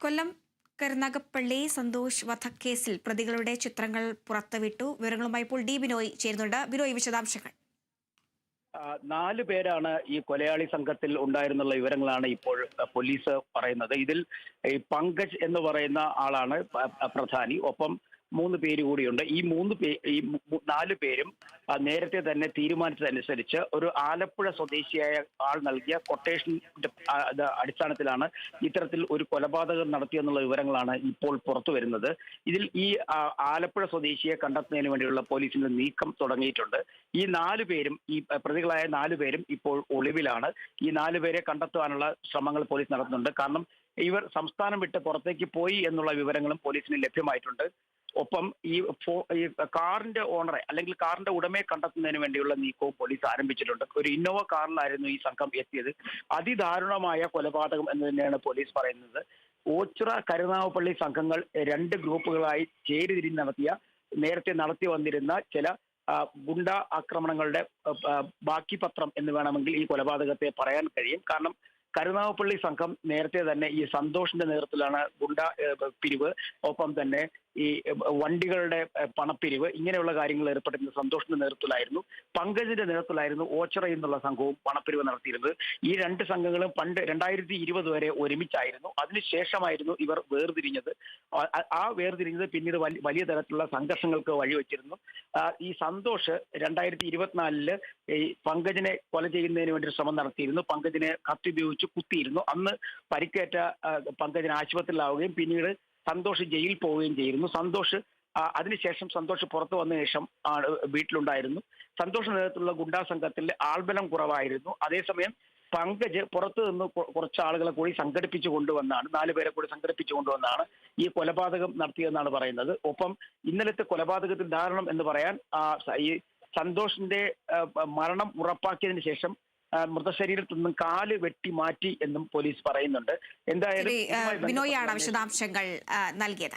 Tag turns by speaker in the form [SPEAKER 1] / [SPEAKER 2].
[SPEAKER 1] കൊല്ലം കരുനാഗപ്പള്ളി സന്തോഷ് വധക്കേസിൽ പ്രതികളുടെ ചിത്രങ്ങൾ പുറത്തുവിട്ടു. വിവരങ്ങളുമായി ഇപ്പോൾ ഡി ബിനോയ് ചേരുന്നുണ്ട്. ബിനോയ്, വിശദാംശങ്ങൾ.
[SPEAKER 2] 4 പേരാണ് ഈ കൊലയാളി സംഘത്തിൽ ഉണ്ടായിരുന്നുള്ള വിവരങ്ങളാണ് ഇപ്പോൾ പോലീസ് പറയുന്നത്. ഇതിൽ ഈ പങ്കജ് എന്ന് പറയുന്ന ആളാണ് പ്രധാനി. ഒപ്പം 3 പേര് കൂടിയുണ്ട്. ഈ 4 പേരും നേരത്തെ തന്നെ തീരുമാനിച്ചതനുസരിച്ച് ഒരു ആലപ്പുഴ സ്വദേശിയായ ആൾ നൽകിയ കൊട്ടേഷന്റെ അടിസ്ഥാനത്തിലാണ് ഇത്തരത്തിൽ ഒരു കൊലപാതകം നടത്തിയെന്നുള്ള വിവരങ്ങളാണ് ഇപ്പോൾ പുറത്തു വരുന്നത്. ഇതിൽ ഈ ആലപ്പുഴ സ്വദേശിയെ കണ്ടെത്തുന്നതിന് വേണ്ടിയുള്ള പോലീസിന്റെ നീക്കം തുടങ്ങിയിട്ടുണ്ട്. ഈ 4 പേരും, ഈ പ്രതികളായ 4 പേരും ഇപ്പോൾ ഒളിവിലാണ്. ഈ 4 പേരെ കണ്ടെത്തുവാനുള്ള ശ്രമങ്ങൾ പോലീസ് നടത്തുന്നുണ്ട്. കാരണം ഇവർ സംസ്ഥാനം വിട്ട് പുറത്തേക്ക് പോയി എന്നുള്ള വിവരങ്ങളും പോലീസിന് ലഭ്യമായിട്ടുണ്ട്. ഒപ്പം ഈ കാറിന്റെ ഓണറെ അല്ലെങ്കിൽ കാറിന്റെ ഉടമയെ കണ്ടെത്തുന്നതിന് വേണ്ടിയുള്ള നീക്കവും പോലീസ് ആരംഭിച്ചിട്ടുണ്ട്. ഒരു ഇന്നോവ കാറിലായിരുന്നു ഈ സംഘം എത്തിയത്. അതിദാരുണമായ കൊലപാതകം എന്ന് തന്നെയാണ് പോലീസ് പറയുന്നത്. ഓച്ചിറ കരുനാഗപ്പള്ളി സംഘങ്ങൾ 2 ഗ്രൂപ്പുകളായി ചേരിതിരിഞ്ഞ് നേരത്തെ നടത്തി വന്നിരുന്ന ചില ഗുണ്ട ആക്രമണങ്ങളുടെ ബാക്കി പത്രം എന്ന് വേണമെങ്കിൽ ഈ കൊലപാതകത്തെ പറയാൻ കഴിയും. കാരണം കരുനാഗപ്പള്ളി സംഘം നേരത്തെ തന്നെ ഈ സന്തോഷിന്റെ നേതൃത്വത്തിലാണ് ഗുണ്ട പിരിവ്, ഒപ്പം തന്നെ ഈ വണ്ടികളുടെ പണപ്പിരിവ്, ഇങ്ങനെയുള്ള കാര്യങ്ങൾ ഏർപ്പെട്ടിരുന്ന സന്തോഷിന്റെ നേതൃത്വത്തിലായിരുന്നു. പങ്കജിന്റെ നേതൃത്വത്തിലായിരുന്നു ഓച്ചിറ എന്നുള്ള സംഘവും പണപ്പിരിവ് നടത്തിയിരുന്നത്. ഈ 2 സംഘങ്ങളും പണ്ട് 2020 വരെ ഒരുമിച്ചായിരുന്നു. അതിനുശേഷമായിരുന്നു ഇവർ വേർതിരിഞ്ഞത്. ആ വേർതിരിഞ്ഞത് പിന്നീട് വലിയ തരത്തിലുള്ള സംഘർഷങ്ങൾക്ക് വഴിവെച്ചിരുന്നു. ഈ സന്തോഷ് 2024 ഈ പങ്കജിനെ കൊല ചെയ്യുന്നതിന് വേണ്ടി ശ്രമം നടത്തിയിരുന്നു. പങ്കജിനെ കത്തി ഉപയോഗിച്ച് കുത്തിയിരുന്നു. അന്ന് പരിക്കേറ്റ പങ്കജിന് ആശുപത്രിയിലാവുകയും പിന്നീട് സന്തോഷ് ജയിലിൽ പോവുകയും ചെയ്തിരുന്നു. അതിനുശേഷം സന്തോഷ് പുറത്തു വന്ന ശേഷം വീട്ടിലുണ്ടായിരുന്നു. സന്തോഷ് നേതൃത്വത്തിലുള്ള ഗുണ്ടാ സംഘത്തിൽ ആൾബലം കുറവായിരുന്നു. അതേസമയം പങ്കജ് പുറത്തു നിന്ന് കുറച്ച് ആളുകളെ കൂടി സംഘടിപ്പിച്ചു കൊണ്ടുവന്നാണ്, 4 പേരെ കൂടി സംഘടിപ്പിച്ചു കൊണ്ടുവന്നാണ് ഈ കൊലപാതകം നടത്തിയതെന്നാണ് പറയുന്നത്. ഒപ്പം ഇന്നലത്തെ കൊലപാതകത്തിൽ ദാരുണം എന്ന് പറയാൻ ഈ സന്തോഷിന്റെ മരണം ഉറപ്പാക്കിയതിനു ശേഷം മൃതശരീരത്തിൽ നിന്നും കാല് വെട്ടി മാറ്റി എന്നും പോലീസ് പറയുന്നുണ്ട്.
[SPEAKER 1] എന്തായാലും ബിനോയാണ് വിശദാംശങ്ങൾ നൽകിയത്.